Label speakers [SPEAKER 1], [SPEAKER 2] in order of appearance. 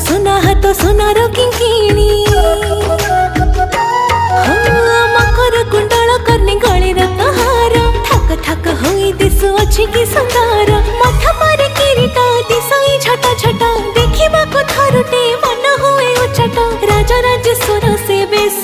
[SPEAKER 1] सुना हाथ सुनार किंकिणी मकर कुंडल करनी गळीर कहार थाक थाक होई दिसु अछि कि सुंदर मठ पर किरीट दिसई छटा छटा देखिबा को थरुटे मन होए उचट राजा राजेश्वर से बेस